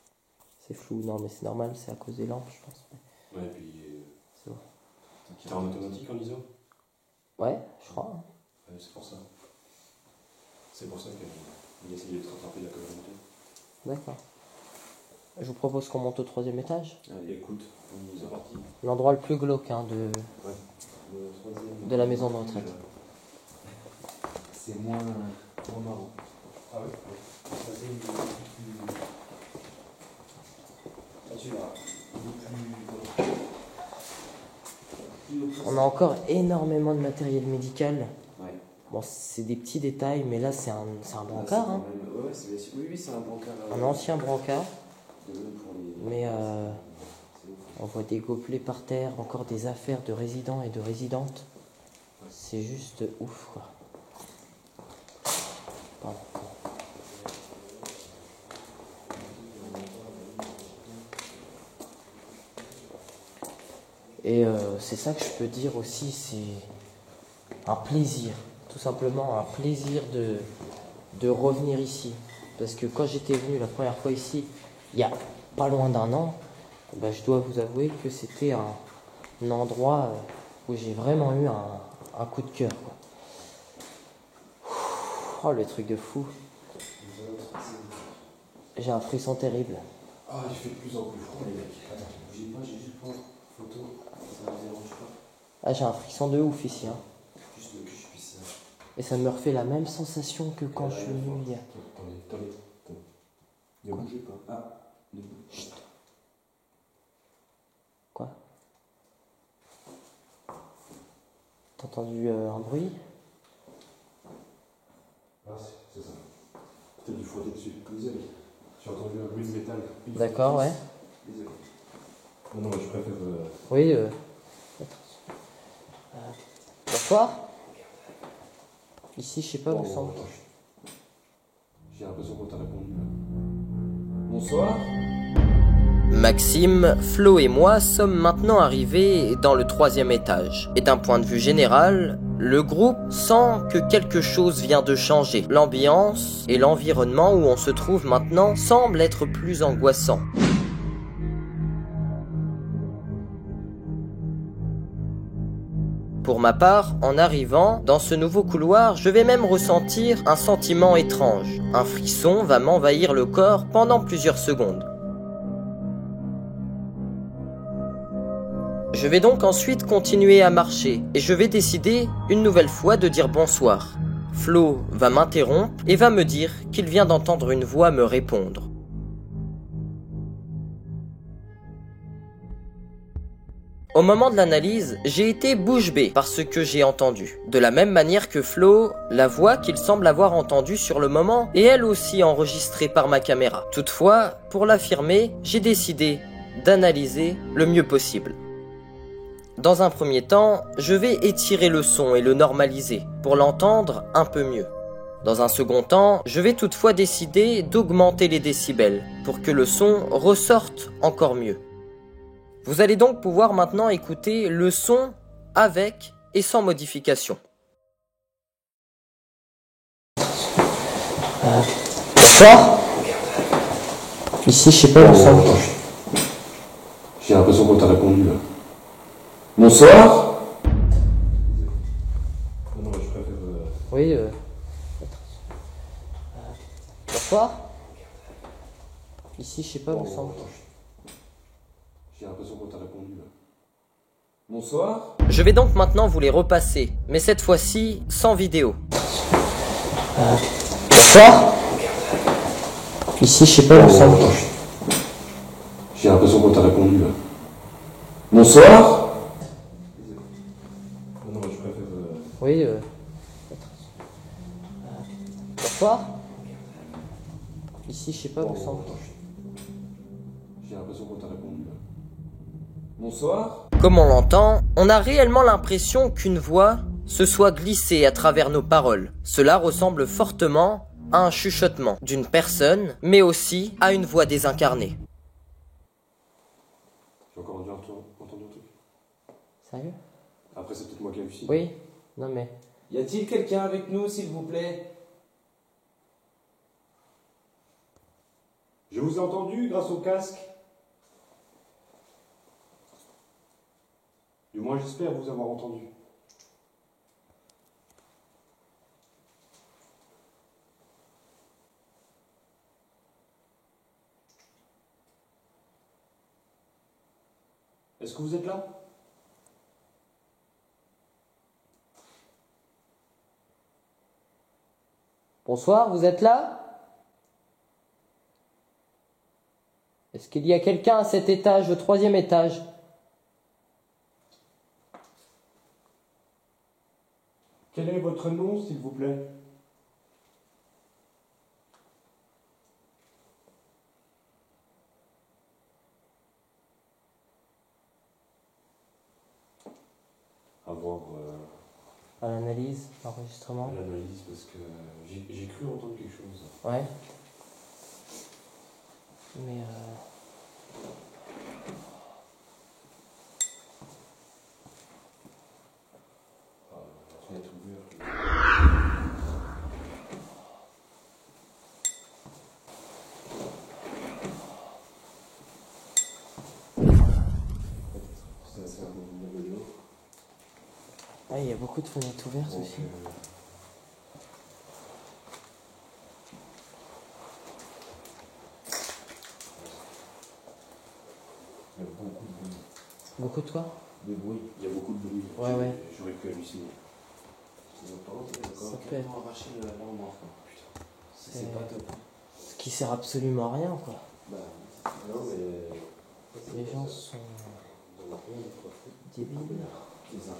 C'est flou, non mais c'est normal, c'est à cause des lampes, je pense. Ouais, puis. C'est bon. T'es en automatique en ISO? Ouais, je crois. Ouais, c'est pour ça. C'est pour ça qu'il essaye de te rattraper la communauté. D'accord. Je vous propose qu'on monte au 3e étage. Allez, écoute, c'est parti. L'endroit le plus glauque hein, Ouais. Le troisième. de la maison de retraite. C'est moins marrant. Ah oui? On a encore énormément de matériel médical. Ouais. Bon, c'est des petits détails, mais là c'est un brancard. Hein. Ouais, oui, c'est un brancard. Un ancien brancard. Pour les... Mais on voit des gobelets par terre, encore des affaires de résidents et de résidentes. C'est juste ouf quoi. Pardon. Et c'est ça que je peux dire aussi, c'est un plaisir, tout simplement un plaisir de revenir ici. Parce que quand j'étais venu la première fois ici, il y a pas loin d'1 an, ben, je dois vous avouer que c'était un endroit où j'ai vraiment eu un coup de cœur. Quoi. Oh, le truc de fou. J'ai un frisson terrible. Ah, il fait de plus en plus froid, les mecs. Attends, bougez pas, j'ai juste prendre photo. Ça ne dérange pas. Ah, j'ai un frisson de ouf ici. Hein. Juste que je puisse. Et ça me refait la même sensation que quand je suis venu hier. Attendez. Ne bougez pas. Ah, ne bougez pas. Quoi? T'as entendu un bruit? Ah, c'est ça. Peut-être du frotter dessus. Désolé. J'ai entendu un bruit de métal. D'accord, ouais. Désolé. Non, je préfère. Oui, bonsoir. Ici, je sais pas où ça. J'ai l'impression qu'on t'a répondu. Bonsoir. Maxime, Flo et moi sommes maintenant arrivés dans le 3e étage. Et d'un point de vue général, le groupe sent que quelque chose vient de changer. L'ambiance et l'environnement où on se trouve maintenant semblent être plus angoissants. Pour ma part, en arrivant dans ce nouveau couloir, je vais même ressentir un sentiment étrange. Un frisson va m'envahir le corps pendant plusieurs secondes. Je vais donc ensuite continuer à marcher et je vais décider une nouvelle fois de dire bonsoir. Flo va m'interrompre et va me dire qu'il vient d'entendre une voix me répondre. Au moment de l'analyse, j'ai été bouche bée par ce que j'ai entendu. De la même manière que Flo, la voix qu'il semble avoir entendue sur le moment est elle aussi enregistrée par ma caméra. Toutefois, pour l'affirmer, j'ai décidé d'analyser le mieux possible. Dans un premier temps, je vais étirer le son et le normaliser pour l'entendre un peu mieux. Dans un second temps, je vais toutefois décider d'augmenter les décibels pour que le son ressorte encore mieux. Vous allez donc pouvoir maintenant écouter le son avec et sans modification. Bonsoir. Ici, je sais pas où ça. J'ai l'impression qu'on t'a répondu. Bonsoir. Non, je préfère. Oui, bonsoir. Ici, je sais pas où ça. J'ai l'impression qu'on t'a répondu. Bonsoir. Je vais donc maintenant vous les repasser, mais cette fois-ci sans vidéo. Bonsoir. Ici, je sais pas où ça. J'ai l'impression qu'on t'a répondu. Bonsoir. Non, je préfère. Oui, bonsoir. Ici, je sais pas où ça. J'ai l'impression qu'on t'a répondu. Bonsoir. Comme on l'entend, on a réellement l'impression qu'une voix se soit glissée à travers nos paroles. Cela ressemble fortement à un chuchotement d'une personne, mais aussi à une voix désincarnée. J'ai encore entendu un truc. Sérieux? Après, c'est peut-être moi qui hallucine. Oui. Non mais... Y a-t-il quelqu'un avec nous, s'il vous plaît? Je vous ai entendu grâce au casque. Du moins, j'espère vous avoir entendu. Est-ce que vous êtes là? Bonsoir, vous êtes là? Est-ce qu'il y a quelqu'un à cet étage, au 3e étage? Quel est votre nom, s'il vous plaît? Avoir À l'analyse, l'enregistrement. l'analyse, parce que j'ai cru entendre quelque chose. Ouais. Mais La fenêtre ouverte. C'est un bon vélo. ah, il y a beaucoup de fenêtres ouvertes Donc, aussi. il y a beaucoup de bruit. Beaucoup de quoi? De bruit. Il y a beaucoup de bruit. Ouais. J'aurais pu halluciner. Ça peut être. arraché la lampe, quoi. Putain. C'est pas top. Ce qui sert absolument à rien, quoi. Bah, non, mais. Les gens sont débiles. C'est ça.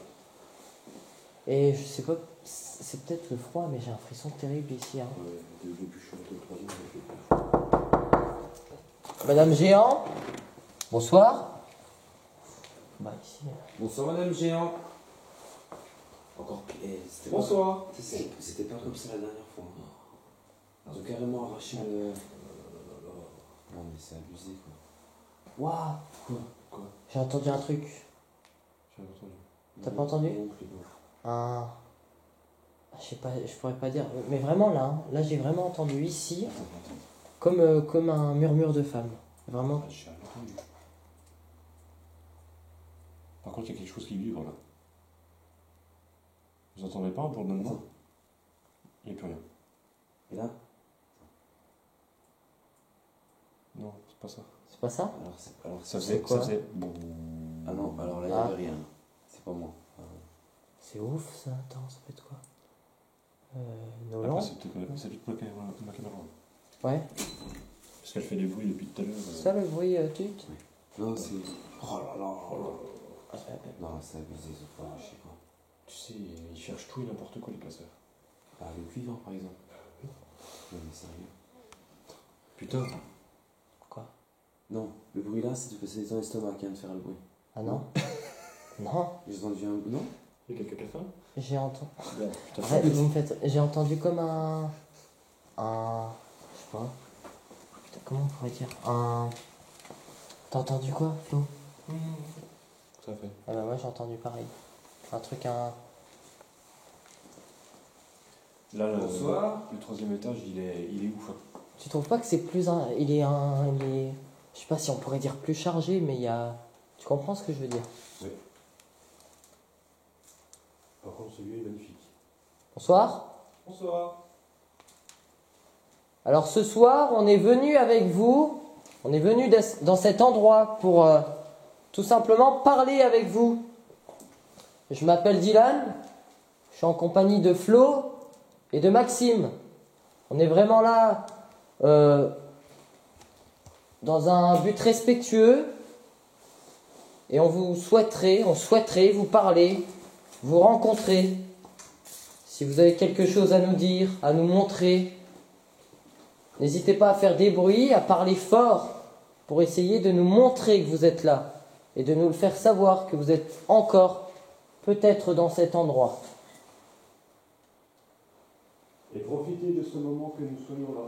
Et je sais pas, c'est peut-être le froid, mais j'ai un frisson terrible ici. Hein. Ouais, depuis que je suis rentré au 3e, j'ai fait. Madame Géant, bonsoir. Bah ici. Bonsoir Madame Géant. Encore pire. Bonsoir. C'était pas comme ça la dernière fois. Ils ont carrément arraché le. Non mais c'est abusé quoi. Waouh. Quoi? J'ai entendu un truc. J'ai entendu. T'as pas entendu? Non plus, non. Un. Je sais pas, je pourrais pas dire. Mais vraiment là, hein, là j'ai vraiment entendu ici, comme un murmure de femme. Vraiment. Ah, j'ai entendu. Par contre, il y a quelque chose qui vibre là. Vous entendez pas pour le moment? Il n'y a plus rien. Et là? Non, c'est pas ça. C'est pas ça? Ça c'est quoi? faisait. Bon. Ah non, alors là il Ah. n'y avait rien. C'est pas moi. C'est ouf ça, attends, ça peut être quoi? Après, Nolan? c'est peut-être ma caméra. Ouais. Parce qu'elle fait des bruits depuis tout à l'heure. C'est ça le bruit tut? Non, c'est. Oh là là. Ah, Non, c'est abusé, ils ont pas arraché quoi. Tu sais, ils cherchent tout et n'importe quoi, les casseurs. Ah, le cuivre par exemple. Non mais sérieux. Putain. Quoi? Non, le bruit là, c'est ton estomac qui vient de faire le bruit. Ah non? Non, J'ai entendu un. Non? Il y a quelqu'un qui a faim? j'ai entendu. Putain, Arrête, vous me faites. J'ai entendu comme un. Je sais pas. Putain, comment on pourrait dire? T'as entendu quoi, Flo? ça fait. Ah bah moi j'ai entendu pareil. Un truc, Là, Bonsoir. le 3e étage, il est ouf. Hein. Tu trouves pas que c'est plus un. Il est. Je sais pas si on pourrait dire plus chargé, mais il y a. Tu comprends ce que je veux dire? Oui. Par contre, celui-là est magnifique. Bonsoir. Bonsoir. Alors ce soir, on est venu avec vous. On est venu dans cet endroit pour tout simplement parler avec vous. Je m'appelle Dylan. Je suis en compagnie de Flo et de Maxime. On est vraiment là dans un but respectueux et on souhaiterait vous parler, vous rencontrer. Si vous avez quelque chose à nous dire, à nous montrer, n'hésitez pas à faire des bruits, à parler fort pour essayer de nous montrer que vous êtes là et de nous le faire savoir que vous êtes encore peut-être dans cet endroit. Et profitez de ce moment que nous soyons là.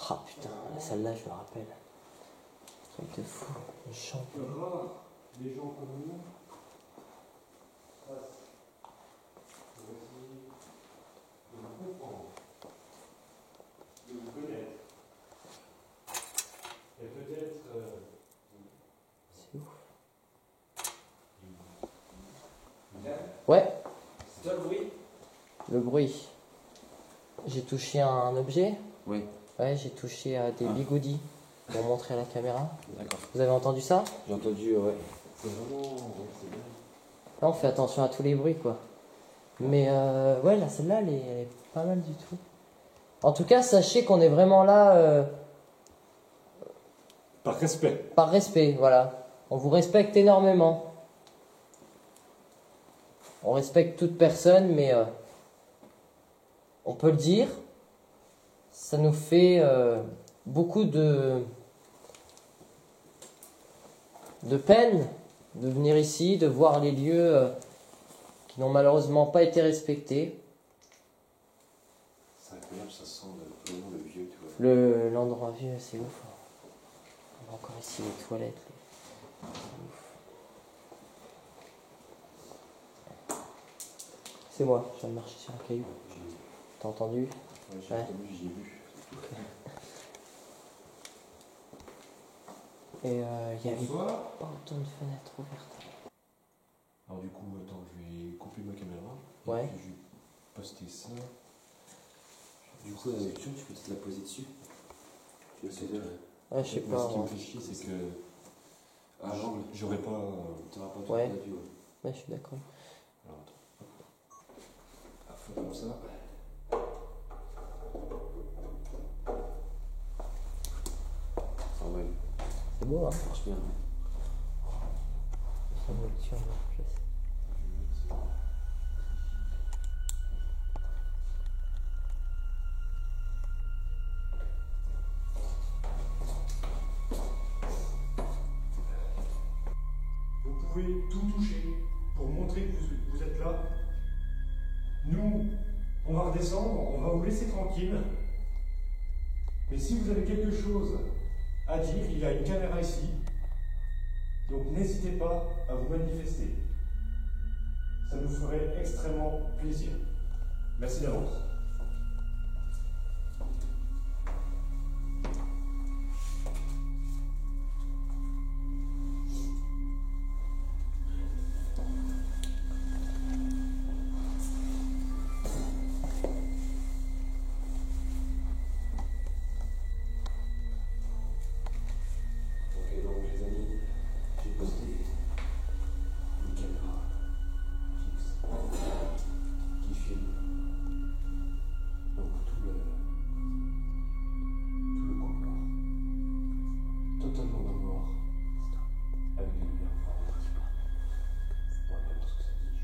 Ah putain, celle-là je me rappelle. Truc de fou, une chambre. les gens comme nous fassent pour essayer de vous comprendre, de vous connaître. Et peut-être... C'est ouf. Ouais. Ouais, C'est toi le bruit? le bruit. J'ai touché à un objet. Oui. Ouais, j'ai touché à des bigoudis pour montrer à la caméra. D'accord. Vous avez entendu ça? J'ai entendu, ouais. C'est vraiment... Ouais, c'est bien. Là, on fait attention à tous les bruits, quoi. Mais ouais, là, celle-là, elle est pas mal du tout. En tout cas, sachez qu'on est vraiment là Par respect. par respect, voilà. On vous respecte énormément. On respecte toute personne, mais on peut le dire, ça nous fait beaucoup de peine de venir ici, de voir les lieux qui n'ont malheureusement pas été respectés. C'est incroyable, ça sent vraiment le vieux, tu vois. L'endroit vieux, c'est ouf. On a encore ici les toilettes. C'est moi, je viens de marcher sur un caillou. T'as entendu? Ouais, j'ai Ouais. entendu, j'y ai vu. Et il y avait Bonsoir. pas autant de fenêtres ouvertes. Alors du coup, attends, je vais couper ma caméra. Ouais. Et puis je vais poster ça. Du coup, la lecture, tu peux te la poser dessus. Tu sais bien. Ouais, je sais Moi, pas. ce qui me Ouais, fait chier, c'est que Ah, l'angle. j'aurais pas... T'auras pas Ouais. tout la vue, ouais. Ouais, je suis d'accord. Alors attends. À fond comme ça. Ça va, ouais. C'est beau, hein? Ça marche bien. Ça me tient bien placé. Vous pouvez tout toucher pour montrer que vous êtes là. Nous, on va redescendre, on va vous laisser tranquille. Mais si vous avez quelque chose à dire, il y a une caméra ici. Donc n'hésitez pas à vous manifester. Ça nous ferait extrêmement plaisir. Merci d'avance. Ok, donc les amis, j'ai posté une caméra fixe qui filme donc tout le couloir, totalement dans le noir, avec des lumières fortes. Bon, même ce que ça dit,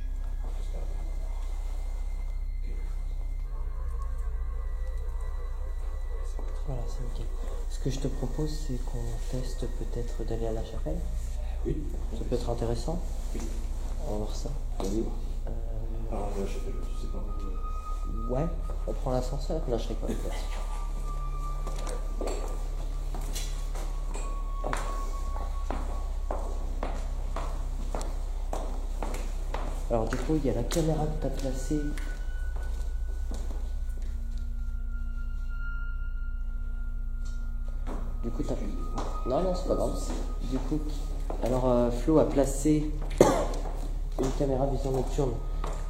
j'espère qu'on va voir quelque chose. Voilà, c'est nickel. Ce que je te propose, c'est qu'on teste peut-être d'aller à la chapelle. Oui, Ça peut être intéressant. Oui. On va voir ça. vas-y. Euh, Alors, je sais pas où. ouais, on prend l'ascenseur. Non, je rigole. Alors du coup, il y a la caméra que tu as placée. Du coup, t'as... Non, non, c'est pas grave. Du coup, alors Flo a placé une caméra vision nocturne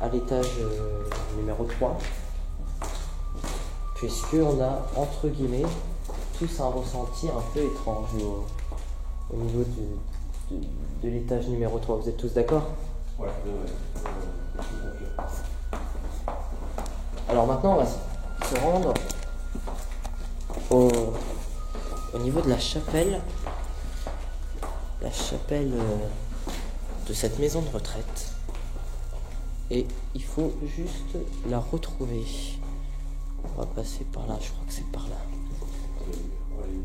à l'étage numéro 3. Puisqu'on a, entre guillemets, tous un ressenti un peu étrange au niveau de l'étage numéro 3. Vous êtes tous d'accord? Ouais, Alors maintenant, on va se rendre au niveau de la chapelle. La chapelle de cette maison de retraite. Et il faut juste la retrouver. On va passer par là, je crois que c'est par là.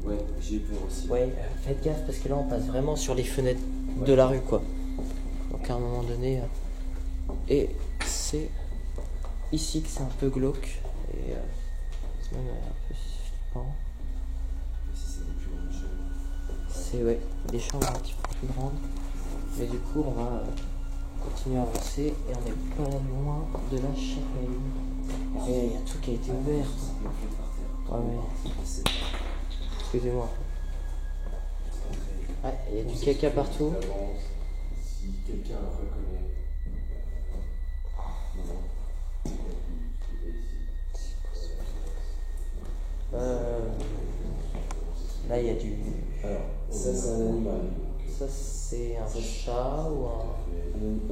Ouais, j'ai eu peur aussi. Ouais, faites gaffe parce que là on passe vraiment sur les fenêtres de la rue quoi. Donc à un moment donné, et c'est ici que c'est un peu glauque et c'est même un peu flippant. Si c'est des plus grandes chambres. C'est ouais, des chambres un petit peu plus grandes. Mais du coup, on va continuer à avancer et on n'est pas loin de la chapelle. Et il y a tout qui a été ouvert. Ouais, mais... Excusez-moi. Ouais, il y a du caca partout. Si quelqu'un reconnaît. Là, il y a du... Alors, ça c'est un animal. Ça, c'est un chat ou un...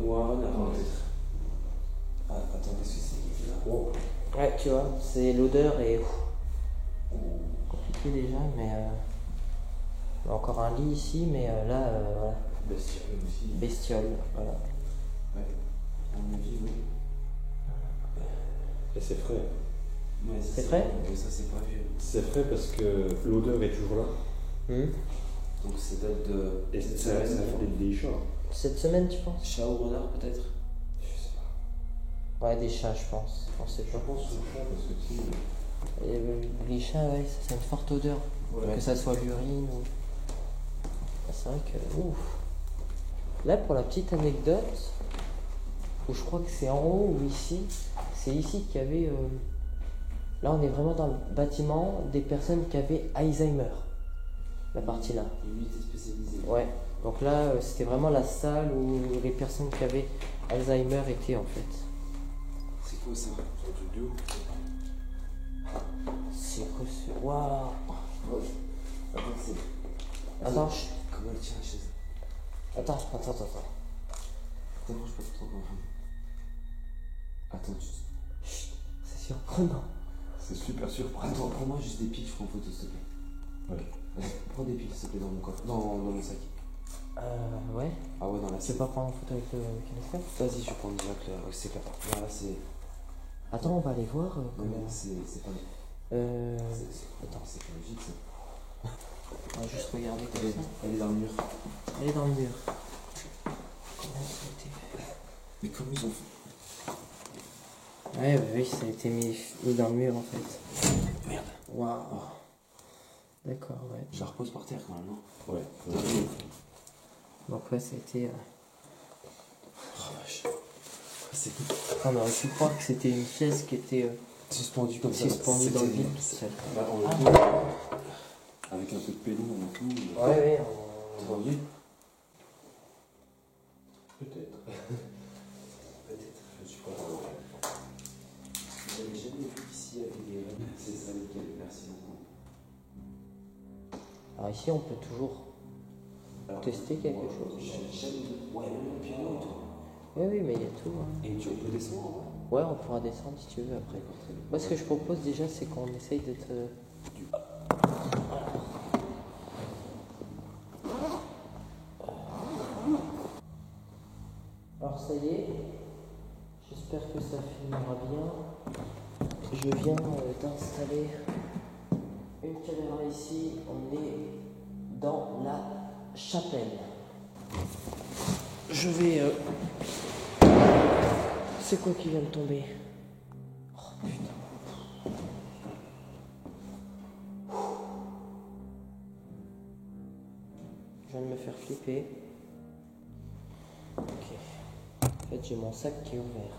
Ou un renard peut-être. Ah, attends, qu'est-ce que c'est là? Oh. Ouais, tu vois, c'est l'odeur est compliqué déjà, mais on a encore un lit ici, mais là, voilà. Bestiole aussi. Bestiole, voilà. Ouais, à mon avis, oui. Et c'est frais. Ouais, C'est frais? Oui, ça c'est pas vieux. C'est frais parce que l'odeur est toujours là. Donc c'est date de. Et ça fait des chats. Cette semaine, tu penses? Chat ou renard peut-être? Je sais pas. Ouais, des chats, je pense. Je sais pas. Je pense au chat parce que tu sais. Et, les chats, ouais, ça a une forte odeur. Ouais. Que ça soit l'urine ou... C'est vrai que... Ouf. Là, pour la petite anecdote, où je crois que c'est en haut ou ici, c'est ici qu'il y avait... Là, on est vraiment dans le bâtiment des personnes qui avaient Alzheimer. La partie là. Et lui était spécialisé. Ouais. Donc là, c'était vraiment la salle où les personnes qui avaient Alzheimer étaient en fait. C'est quoi ça? C'est un truc de ouf. C'est quoi ce... Waouh. Attends, c'est. Attends, Comment elle tient la chaise? attends. Attends, je peux pas trop comprendre. Attends, Chut, c'est surprenant. C'est super surprenant. Attends, prends-moi juste des pics, je prends en photo s'il te plaît. Ouais. Prends des pics s'il te plaît dans mon coffre. Dans mon sac. Ouais. Ah ouais, dans la Tu veux pas prendre en photo avec le caméscope? Vas-y, je vais prendre direct là. Ouais, c'est clair. Là, c'est. Attends, on va aller voir. Non, comment... mais c'est pas. Attends, c'est pas logique ça. On va juste regarder comme ça. Elle est dans le mur. Elle est dans le mur. Comment ça a été fait? Mais comment ils ont fait? Ouais, bah oui, ça a été mis dans le mur en fait. Merde. Waouh. D'accord, ouais. Je la repose par terre quand même, non? Ouais. Donc ouais, ça a été... Oh vache. C'est On aurait pu croire que c'était une chaise qui était suspendu comme ça. suspendue dans le vide. Bah, on avec un peu de pédon et tout. Ouais, T'as entendu? Peut-être. Peut-être. Je suis pas sûr. J'avais jamais vu ici avec des règles. C'est ça nickel, merci beaucoup. Alors ici, on peut toujours tester quelque chose. Ouais, même le piano et tout. Oui, mais il y a tout. Hein. Et tu peux descendre? Ouais, on pourra descendre si tu veux après. Moi, ce que je propose déjà, c'est qu'on essaye d'être... Alors ça y est, j'espère que ça filmera bien. Je viens d'installer une caméra ici. On est dans la chapelle. Je vais... C'est quoi qui vient de tomber? Oh putain. Je viens de me faire flipper. Ok. En fait, j'ai mon sac qui est ouvert.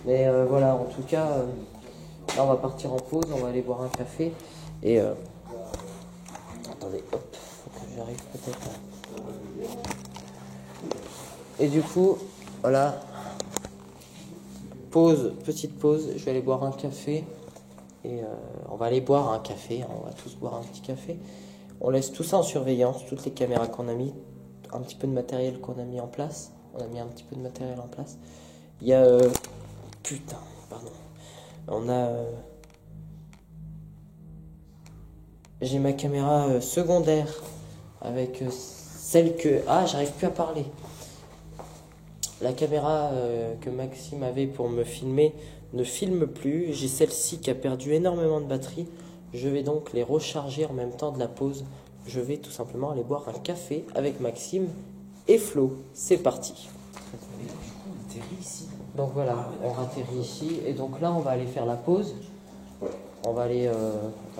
Mais voilà, en tout cas, là on va partir en pause, on va aller boire un café. Et attendez, hop, faut que j'arrive peut-être à... Et du coup, voilà, pause, petite pause, je vais aller boire un café. Et on va aller boire un café, on va tous boire un petit café. On laisse tout ça en surveillance, toutes les caméras qu'on a mis, un petit peu de matériel qu'on a mis en place. On a mis un petit peu de matériel en place. Il y a... putain, pardon. On a... j'ai ma caméra secondaire avec celle que... Ah, j'arrive plus à parler. La caméra que Maxime avait pour me filmer ne filme plus. J'ai celle-ci qui a perdu énormément de batterie. Je vais donc les recharger en même temps de la pause. Je vais tout simplement aller boire un café avec Maxime et Flo. C'est parti. Du coup, on atterrit ici. Donc voilà, on atterrit ici. Et donc là, on va aller faire la pause. Ouais. On va aller...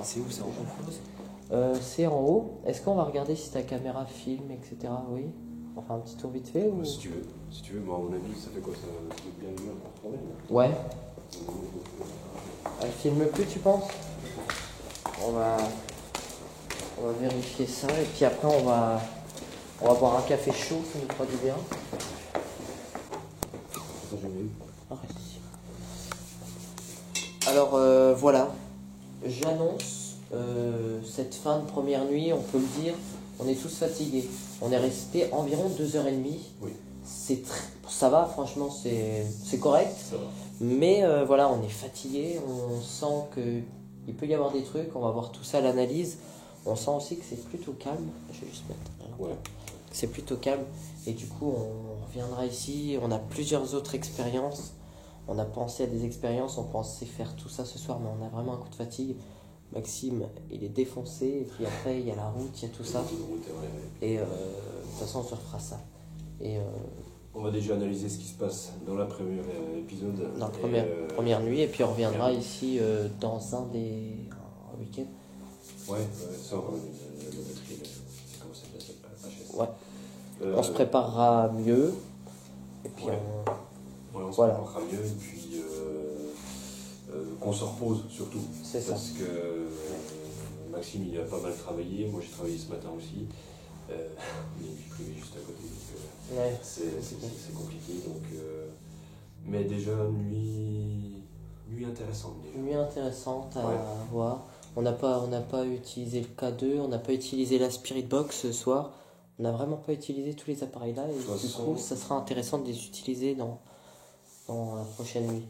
C'est où ça en pause? c'est en haut. Est-ce qu'on va regarder si ta caméra filme, etc. Oui. On fait un petit tour vite fait ou... Si tu veux. Si tu veux, moi à mon avis, ça fait quoi? Ça fait bien une heure pour tourner. Ouais. Elle filme plus, tu penses? On va vérifier ça et puis après on va boire un café chaud, ça nous fera du bien. Ça, j'en ai eu. Ah, reste ici. Alors voilà, j'annonce cette fin de première nuit, on peut le dire, on est tous fatigués. On est resté environ 2h30. Oui. Ça va, franchement, c'est correct. Ça va. Mais voilà, on est fatigué, on sent qu'il peut y avoir des trucs, on va voir tout ça à l'analyse. On sent aussi que c'est plutôt calme. Je vais juste mettre. Ouais. C'est plutôt calme. Et du coup, on reviendra ici. On a plusieurs autres expériences. On a pensé à des expériences, on pensait faire tout ça ce soir, mais on a vraiment un coup de fatigue. Maxime, il est défoncé. Et puis après, il y a la route, il y a tout ça. Et de toute façon, on se refera ça. Et on va déjà analyser ce qui se passe dans la première épisode. dans la première nuit. Et puis on reviendra ici dans un week-end. Ouais, ça, on va la batterie, c'est comment ça s'appelle, HS. Ouais. On se préparera mieux. Et puis ouais. On se voilà. préparera mieux. Et puis qu'on se repose surtout. C'est ça. Parce que Maxime, il a pas mal travaillé. Moi, j'ai travaillé ce matin aussi. On a une vie privée juste à côté. Donc, Ouais. c'est compliqué. Donc, mais déjà, nuit intéressante. Déjà. Nuit intéressante à Ouais. voir. On n'a pas utilisé le K2, on n'a pas utilisé la Spirit Box ce soir. On n'a vraiment pas utilisé tous les appareils là. Et toute du façon- coup, ça sera intéressant de les utiliser dans la prochaine nuit.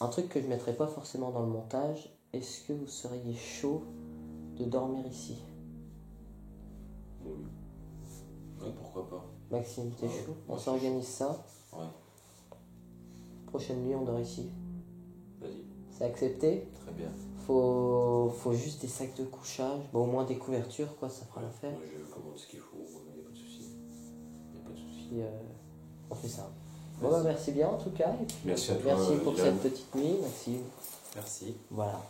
Un truc que je ne mettrai pas forcément dans le montage, est-ce que vous seriez chaud de dormir ici? Oui. Ouais, pourquoi pas. Maxime, t'es Ouais, chaud? moi, On je s'organise ça. Ouais. Prochaine nuit, on dort ici. Vas-y. C'est accepté? Très bien. Faut juste des sacs de couchage, bon, au moins des couvertures, quoi, ça fera l'affaire. Moi, je commande ce qu'il faut, il n'y a pas de souci. Il n'y a pas de souci. Puis on fait ça. Bon, bah, merci bien en tout cas. Et puis, Merci à toi. merci pour Dylan. cette petite nuit, Maxime. Merci. Voilà.